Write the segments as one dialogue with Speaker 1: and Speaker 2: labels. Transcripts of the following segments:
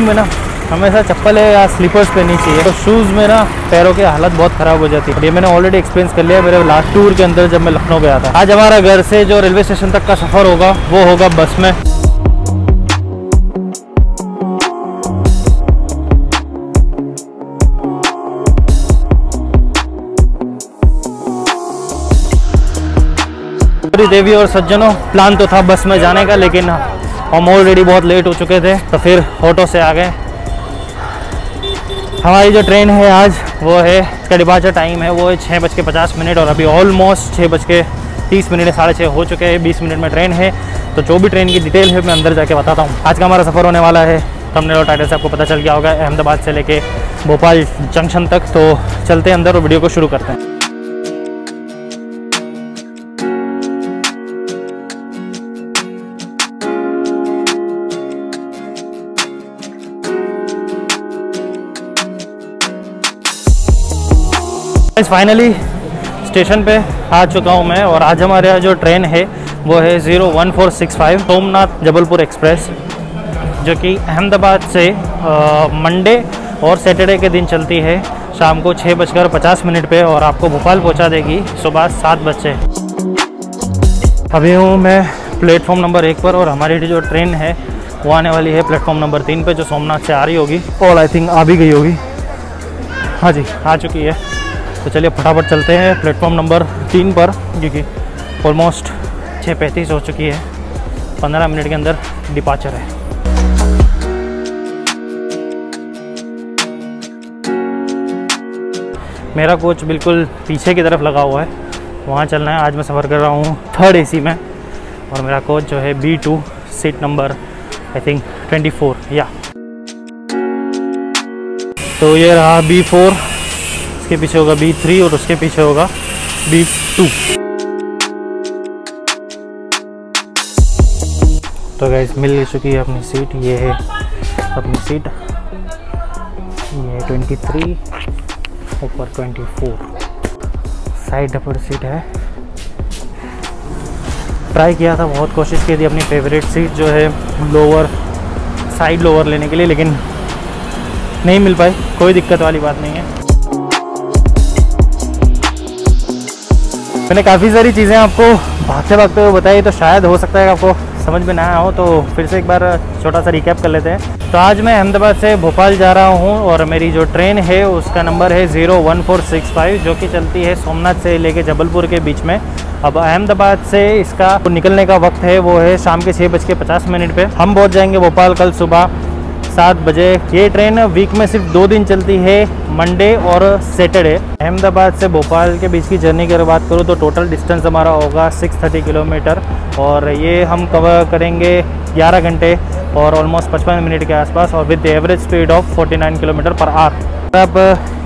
Speaker 1: में ना हमेशा चप्पल है या स्लीपर्स पहननी चाहिए, तो शूज़ में ना पैरों की हालत बहुत ख़राब हो जाती है। ये मैंने ऑलरेडी एक्सपीरियंस कर लिया मेरे लास्ट टूर के अंदर जब मैं लखनऊ गया था। आज हमारा घर से जो रेलवे स्टेशन तक का सफ़र होगा वो होगा बस में। देवी और सज्जनों, प्लान तो था बस में जाने का, लेकिन हम ऑलरेडी बहुत लेट हो चुके थे तो फिर ऑटो से आ गए। हमारी जो ट्रेन है आज वो है, इसका डिपार्चर टाइम है वो है 6:50 और अभी ऑलमोस्ट 6:30 6:30 हो चुके हैं। 20 मिनट में ट्रेन है, तो जो भी ट्रेन की डिटेल है मैं अंदर जाके बताता हूँ। आज का हमारा सफ़र होने वाला है, थंबनेल और टाइटल से आपको पता चल गया होगा, अहमदाबाद से लेके भोपाल जंक्शन तक। तो चलते हैं अंदर और वीडियो को शुरू करते हैं। फाइनली स्टेशन पे आ चुका हूँ मैं, और आज हमारे यहाँ जो ट्रेन है वो है 01465 सोमनाथ जबलपुर एक्सप्रेस, जो कि अहमदाबाद से मंडे और सैटरडे के दिन चलती है शाम को 6:50 पे, और आपको भोपाल पहुँचा देगी सुबह 7 बजे। अभी हूँ मैं प्लेटफॉर्म नंबर 1 पर, और हमारी जो ट्रेन है वो आने वाली है प्लेटफॉर्म नंबर 3 पे, जो सोमनाथ से आ रही होगी और आई थिंक आ भी गई होगी। हाँ जी, आ चुकी है। तो चलिए फटाफट चलते हैं प्लेटफॉर्म नंबर 3 पर, क्योंकि ऑलमोस्ट 6:35 हो चुकी है। 15 मिनट के अंदर डिपार्चर है। मेरा कोच बिल्कुल पीछे की तरफ लगा हुआ है, वहाँ चलना है। आज मैं सफ़र कर रहा हूँ 3rd AC में, और मेरा कोच जो है B2 seat number I think 24 या। तो ये रहा B4, उसके पीछे होगा B3 और उसके पीछे होगा B2। तो गाइस मिल चुकी है अपनी सीट, ये है अपनी सीट, ये 23 ऊपर 24, साइड अपर सीट है। ट्राई किया था, बहुत कोशिश की थी अपनी फेवरेट सीट जो है लोअर, साइड लोअर लेने के लिए, लेकिन नहीं मिल पाई। कोई दिक्कत वाली बात नहीं है। मैंने काफ़ी सारी चीज़ें आपको भागते भागते हुए बताई, तो शायद हो सकता है आपको समझ में ना आया हो, तो फिर से एक बार छोटा सा रिकैप कर लेते हैं। तो आज मैं अहमदाबाद से भोपाल जा रहा हूँ, और मेरी जो ट्रेन है उसका नंबर है 01465, जो कि चलती है सोमनाथ से लेके जबलपुर के बीच में। अब अहमदाबाद से इसका निकलने का वक्त है वो है शाम के 6:50 पे। हम पहुँच जाएंगे भोपाल कल सुबह 7 बजे। ये ट्रेन वीक में सिर्फ 2 दिन चलती है, मंडे और सैटरडे। अहमदाबाद से भोपाल के बीच की जर्नी की अगर बात करूँ तो टोटल डिस्टेंस हमारा होगा 630 किलोमीटर, और ये हम कवर करेंगे 11 घंटे और ऑलमोस्ट 55 मिनट के आसपास, और with average speed of 49 kilometre per hour. अब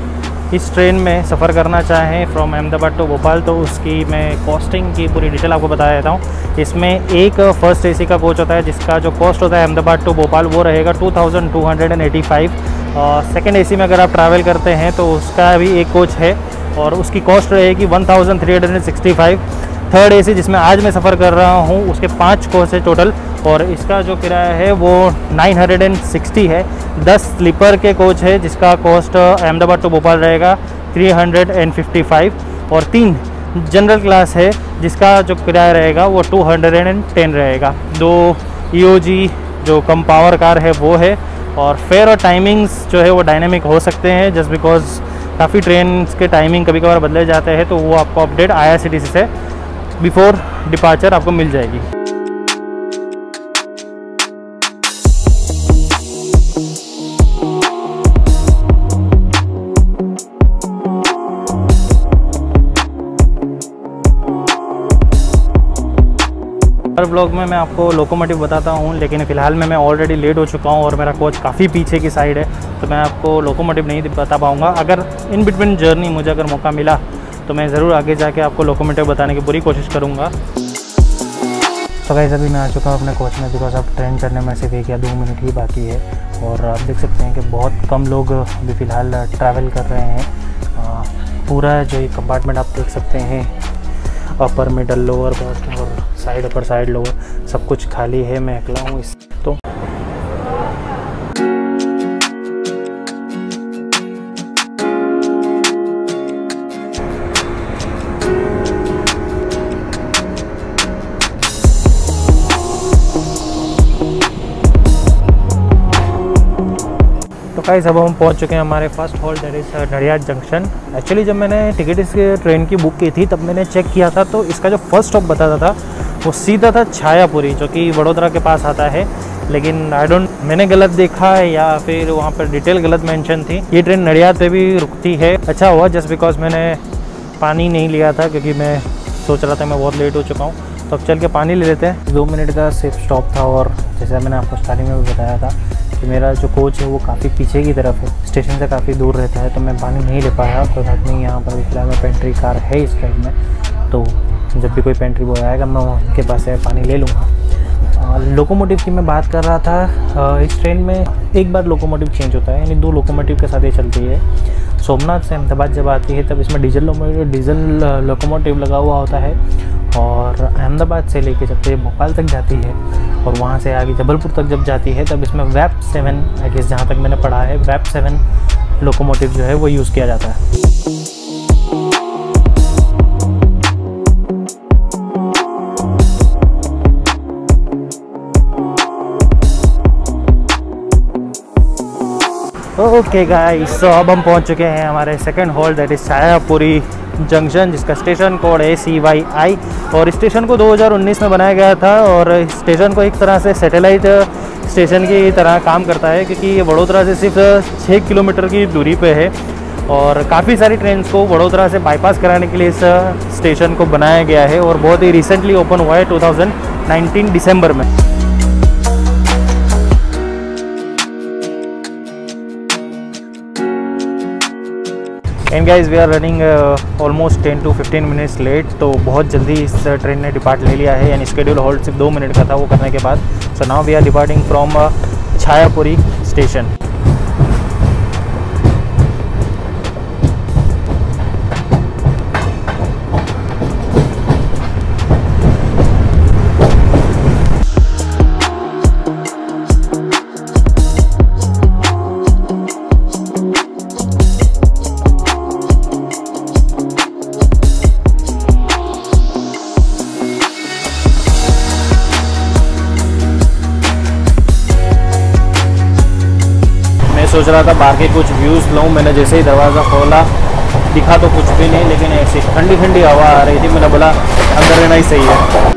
Speaker 1: इस ट्रेन में सफ़र करना चाहें फ्रॉम अहमदाबाद टू भोपाल, तो उसकी मैं कॉस्टिंग की पूरी डिटेल आपको बता देता हूँ। इसमें एक फर्स्ट AC का कोच होता है जिसका जो कॉस्ट होता है अहमदाबाद टू भोपाल वो रहेगा 2285। सेकेंड AC में अगर आप ट्रैवल करते हैं तो उसका भी एक कोच है, और उसकी कॉस्ट रहेगी 1365। थर्ड AC जिसमें आज मैं सफ़र कर रहा हूँ उसके 5 कोच है टोटल, और इसका जो किराया है वो 960 है। 10 स्लीपर के कोच है जिसका कॉस्ट अहमदाबाद टू भोपाल रहेगा 355, और 3 जनरल क्लास है जिसका जो किराया रहेगा वो 210 रहेगा। 2 EOG जो कम पावर कार है वो है, और फेयर और टाइमिंग्स जो है वो डायनेमिक हो सकते हैं, जस्ट बिकॉज काफ़ी ट्रेन के टाइमिंग कभी कभार बदले जाते हैं, तो वो आपको अपडेट IRCTC से बिफोर डिपार्चर आपको मिल जाएगी। हर ब्लॉग में मैं आपको लोकोमोटिव बताता हूँ, लेकिन फ़िलहाल में मैं ऑलरेडी लेट हो चुका हूँ और मेरा कोच काफ़ी पीछे की साइड है, तो मैं आपको लोकोमोटिव नहीं बता पाऊँगा। अगर इन बिटवीन जर्नी मुझे अगर मौका मिला तो मैं ज़रूर आगे जाके आपको लोकोमोटिव बताने की पूरी कोशिश करूँगा। तो गाइस अभी मैं आ चुका हूँ अपने कोच में, बिकॉज अब ट्रेन चलने में सिर्फ 1 या 2 मिनट ही बाकी है, और आप देख सकते हैं कि बहुत कम लोग अभी फ़िलहाल ट्रैवल कर रहे हैं। पूरा जो ये कंपार्टमेंट आप देख सकते हैं, अपर मिडल लोअर बर्थ और साइड अपर साइड लोअर सब कुछ खाली है, मैं अकेला हूँ इस। तो गाइस अब हम पहुंच चुके हैं हमारे first halt that is Nadiad junction. Actually जब मैंने टिकट इस ट्रेन की बुक की थी तब मैंने चेक किया था तो इसका जो फर्स्ट स्टॉप बताता था वो सीधा था छायापुरी, जो कि वडोदरा के पास आता है। लेकिन मैंने गलत देखा है या फिर वहाँ पर डिटेल गलत मेंशन थी। ये ट्रेन नडियाद पे भी रुकती है। अच्छा हुआ जस्ट बिकॉज मैंने पानी नहीं लिया था, क्योंकि मैं सोच रहा था मैं बहुत लेट हो चुका हूँ। तो अब चल के पानी ले लेते हैं। 2 मिनट का सिर्फ स्टॉप था और जैसे मैंने आपको स्टार्टिंग में भी बताया था कि मेरा जो कोच है वो काफ़ी पीछे की तरफ है, स्टेशन से काफ़ी दूर रहता है, तो मैं पानी नहीं ले पाया। कोई बात नहीं, यहाँ पर फिलहाल में पेंट्री कार है इस ट्रेन में, तो जब भी कोई पेंट्री बॉय आएगा मैं उनके पास से पानी ले लूँगा। लोकोमोटिव की मैं बात कर रहा था। इस ट्रेन में एक बार लोकोमोटिव चेंज होता है, यानी 2 लोकोमोटिव के साथ ये चलती है। सोमनाथ से अहमदाबाद जब आती है तब इसमें डीजल लोकोमोटिव लगा हुआ होता है, और अहमदाबाद से लेके जब ये भोपाल तक जाती है और वहाँ से आगे जबलपुर तक जब जाती है तब इसमें वैप 7 आई गेस, जहाँ तक मैंने पढ़ा है, वैप 7 लोकोमोटिव जो है वो यूज़ किया जाता है। ओके गाइस, तो अब हम पहुंच चुके हैं हमारे second halt that is Chhayapuri junction, जिसका स्टेशन कोड है CYI। और स्टेशन को 2019 में बनाया गया था और स्टेशन को एक तरह से सैटेलाइट स्टेशन की तरह काम करता है, क्योंकि ये वडोदरा से सिर्फ 6 किलोमीटर की दूरी पे है। और काफ़ी सारी ट्रेन को वडोदरा से बाईपास कराने के लिए इस स्टेशन को बनाया गया है और बहुत ही रिसेंटली ओपन हुआ है 2019 दिसंबर में। And guys we are running almost 10 to 15 minutes late, तो बहुत जल्दी इस ट्रेन ने डिपार्ट ले लिया है, यानी शेड्यूल हॉल्ट सिर्फ 2 मिनट का था वो करने के बाद। So now we are departing from Chhayapuri station. सोच रहा था बाहर के कुछ व्यूज़ लूँ। मैंने जैसे ही दरवाज़ा खोला दिखा तो कुछ भी नहीं, लेकिन ऐसी ठंडी ठंडी हवा आ रही थी। मैंने बोला अंदर रहना ही सही है।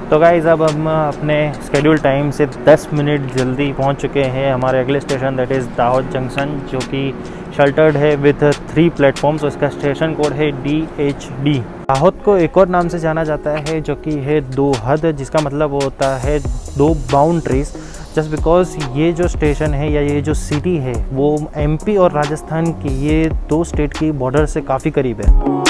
Speaker 1: तो गाइज़ अब हम अपने स्केड्यूल टाइम से 10 मिनट जल्दी पहुंच चुके हैं हमारे अगले station that is Dahod junction, जो कि शेल्टर्ड है विथ 3 प्लेटफॉर्म्स। उसका स्टेशन कोड है DHD। दाहोद को एक और नाम से जाना जाता है जो कि है 2 हद, जिसका मतलब होता है 2 बाउंड्रीज, जस्ट बिकॉज ये जो स्टेशन है या ये जो सिटी है वो MP और राजस्थान की ये 2 स्टेट की बॉर्डर से काफ़ी करीब है।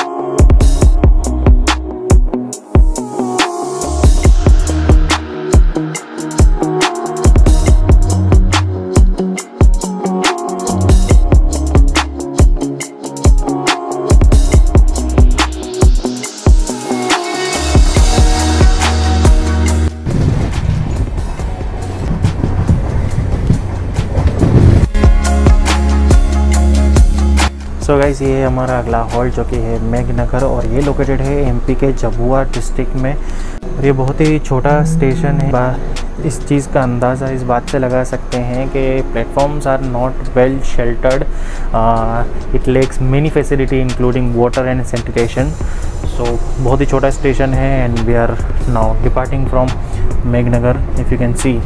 Speaker 1: सो गाइस, ये है हमारा अगला हॉल्ट जो कि है मेघनगर, और ये लोकेटेड है MP के झाबुआ डिस्ट्रिक्ट में। और ये बहुत ही छोटा स्टेशन है। इस चीज़ का अंदाज़ा इस बात से लगा सकते हैं कि platforms are not well sheltered. It lacks many facility including water and sanitation. So बहुत ही छोटा स्टेशन है and we are now departing from Meghnagar, if you can see.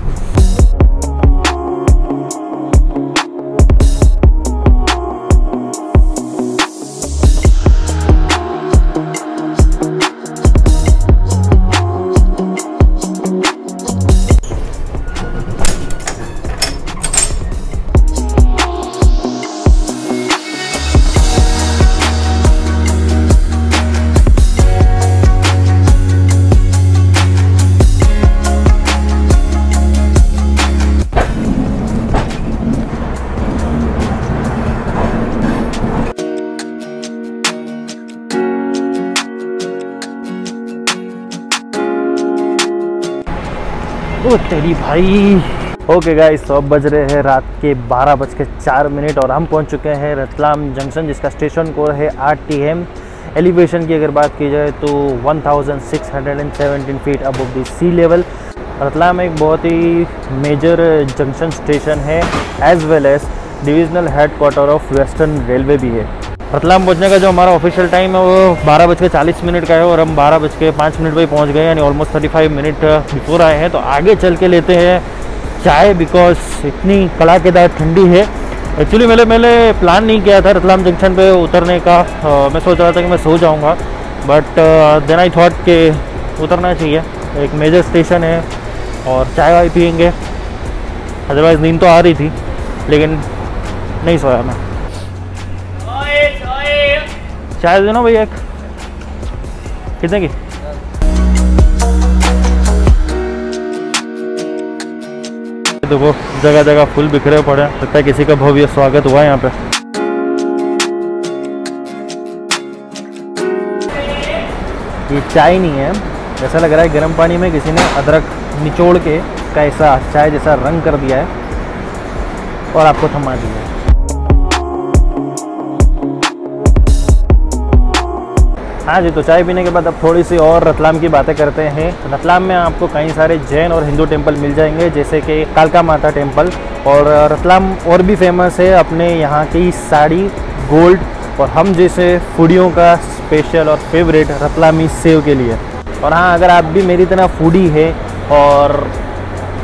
Speaker 1: ओ तेरी भाई। ओके गाइस, तो अब बज रहे हैं रात के 12:04 और हम पहुंच चुके हैं रतलाम जंक्शन, जिसका स्टेशन कोड है RTM। एलिवेशन की अगर बात की जाए तो 1617 feet above the sea level. Ratlam एक बहुत ही मेजर जंक्शन स्टेशन है, as well as divisional headquarter of western railway भी है। रतलाम पहुंचने का जो हमारा ऑफिशियल टाइम है वो 12:40 का है और हम 12:05 पे ही पहुंच गए, यानी ऑलमोस्ट 35 मिनट बिफोर आए हैं। तो आगे चल के लेते हैं चाय, बिकॉज इतनी कड़ाकेदार ठंडी है। एक्चुअली मैंने प्लान नहीं किया था रतलाम जंक्शन पे उतरने का। मैं सोच रहा था कि मैं सो जाऊंगा, बट देन आई थॉट कि उतरना चाहिए, एक मेजर स्टेशन है और चाय वाय पियेंगे। अदरवाइज़ नींद तो आ रही थी लेकिन नहीं सोया मैं। चाय दो ना भैया एक, कितने की? देखो जगह जगह फूल बिखरे पड़े, लगता है किसी का भव्य स्वागत हुआ है यहाँ पे। ये चाय नहीं है, ऐसा लग रहा है गर्म पानी में किसी ने अदरक निचोड़ के का ऐसा चाय जैसा रंग कर दिया है और आपको थमा दिया है। हाँ जी, तो चाय पीने के बाद अब थोड़ी सी और रतलाम की बातें करते हैं। रतलाम में आपको कई सारे जैन और हिंदू टेम्पल मिल जाएंगे, जैसे कि कालका माता टेम्पल। और रतलाम और भी फेमस है अपने यहाँ की साड़ी, गोल्ड और हम जैसे फूडियों का स्पेशल और फेवरेट रतलामी सेव के लिए। और हाँ, अगर आप भी मेरी तरह फूडी है और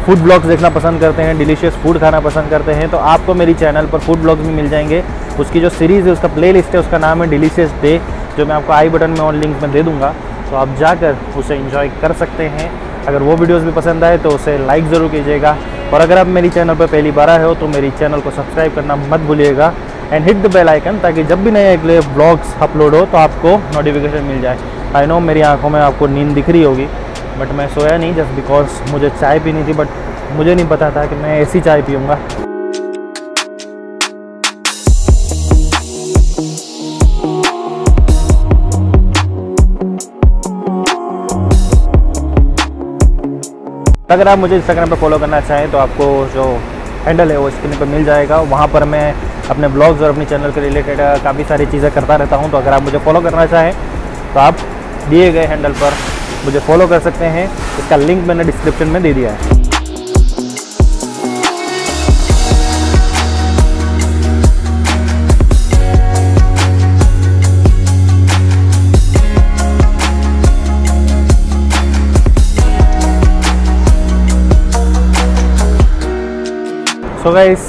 Speaker 1: फूड ब्लॉग्स देखना पसंद करते हैं, डिलीशियस फूड खाना पसंद करते हैं, तो आपको मेरी चैनल पर फूड ब्लॉग्स भी मिल जाएंगे। उसकी जो सीरीज़ है, उसका प्लेलिस्ट है, उसका नाम है डिलीशियस डे, जो मैं आपको आई बटन में और लिंक में दे दूंगा, तो आप जाकर उसे एंजॉय कर सकते हैं। अगर वो वीडियोस भी पसंद आए तो उसे लाइक ज़रूर कीजिएगा। और अगर आप मेरी चैनल पर पहली बार आए हो तो मेरी चैनल को सब्सक्राइब करना मत भूलिएगा and hit the bell icon, ताकि जब भी नए अगले ब्लॉग्स अपलोड हो तो आपको नोटिफिकेशन मिल जाए। आई नो मेरी आंखों में आपको नींद दिख रही होगी, बट मैं सोया नहीं जस्ट बिकॉज मुझे चाय पीनी थी, बट मुझे नहीं पता था कि मैं ऐसी चाय पीऊँगा। अगर आप मुझे इंस्टाग्राम पर फॉलो करना चाहें तो आपको जो हैंडल है वो स्क्रीन पर मिल जाएगा। वहाँ पर मैं अपने ब्लॉग्स और अपनी चैनल के रिलेटेड काफ़ी सारी चीज़ें करता रहता हूँ। तो अगर आप मुझे फॉलो करना चाहें तो आप दिए गए हैंडल पर मुझे फॉलो कर सकते हैं। इसका लिंक मैंने डिस्क्रिप्शन में दे दिया है। सो गाइस,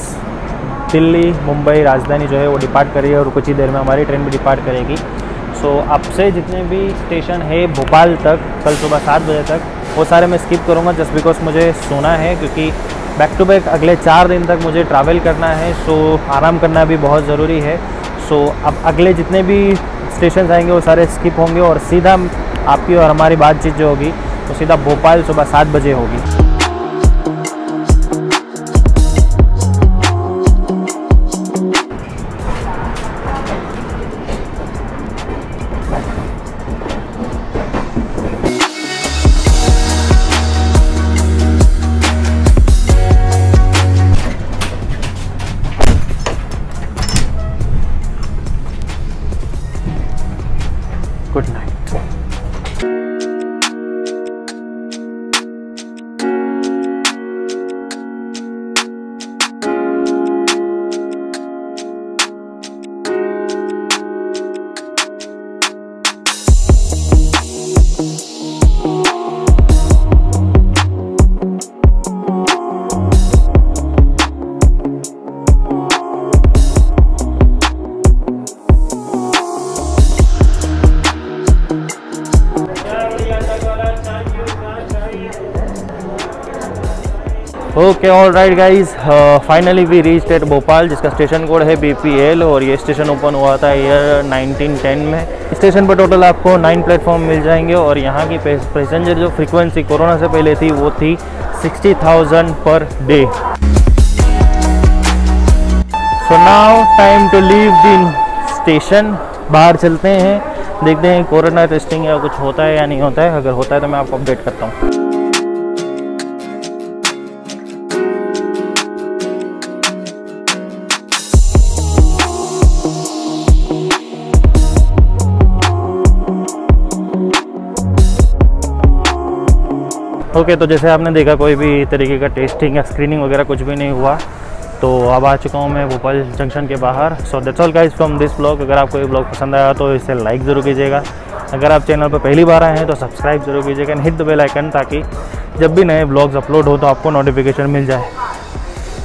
Speaker 1: दिल्ली मुंबई राजधानी जो है वो डिपार्ट करी है और कुछ ही देर में हमारी ट्रेन भी डिपार्ट करेगी। सो अब से जितने भी स्टेशन है भोपाल तक, कल सुबह 7 बजे तक, वो सारे मैं स्किप करूँगा जस्ट बिकॉज मुझे सोना है, क्योंकि बैक टू बैक अगले 4 दिन तक मुझे ट्रैवल करना है। सो आराम करना भी बहुत ज़रूरी है। सो अब अगले जितने भी स्टेशन आएंगे वो सारे स्किप होंगे और सीधा आपकी और हमारी बातचीत जो होगी तो सीधा भोपाल सुबह 7 बजे होगी। Good night. Okay, all right guys, finally we reached at Bhopal, जिसका स्टेशन कोड है BPL और ये स्टेशन ओपन हुआ था ईयर 1910 में। स्टेशन पर टोटल आपको 9 प्लेटफॉर्म मिल जाएंगे और यहाँ की पैसेंजर जो फ्रीक्वेंसी कोरोना से पहले थी वो थी 60,000 पर day. So now time to leave the station. बाहर चलते हैं, देखते हैं कोरोना टेस्टिंग या कुछ होता है या नहीं होता है। अगर होता है तो मैं आपको अपडेट करता हूँ। ओके, तो जैसे आपने देखा कोई भी तरीके का टेस्टिंग या स्क्रीनिंग वगैरह कुछ भी नहीं हुआ। तो अब आ चुका हूँ मैं भोपाल जंक्शन के बाहर। सो that's all guys from this blog. अगर आपको ये ब्लॉग पसंद आया तो इसे लाइक ज़रूर कीजिएगा। अगर आप चैनल पर पहली बार आए हैं तो सब्सक्राइब जरूर कीजिएगा and hit the bell icon, ताकि जब भी नए ब्लॉग्स अपलोड हो तो आपको नोटिफिकेशन मिल जाए।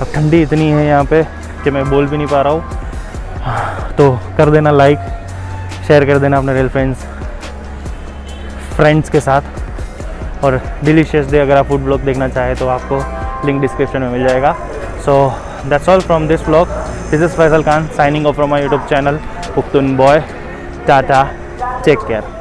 Speaker 1: अब ठंडी इतनी है यहाँ पे कि मैं बोल भी नहीं पा रहा हूँ। तो कर देना लाइक, शेयर कर देना अपने रियल फ्रेंड्स के साथ। और डिलीशियस डे अगर आप फूड ब्लॉग देखना चाहें तो आपको लिंक डिस्क्रिप्शन में मिल जाएगा। So that's all from this blog. This is Faisal Khan signing off from my YouTube channel Pukhtoon boy. Tata, take care.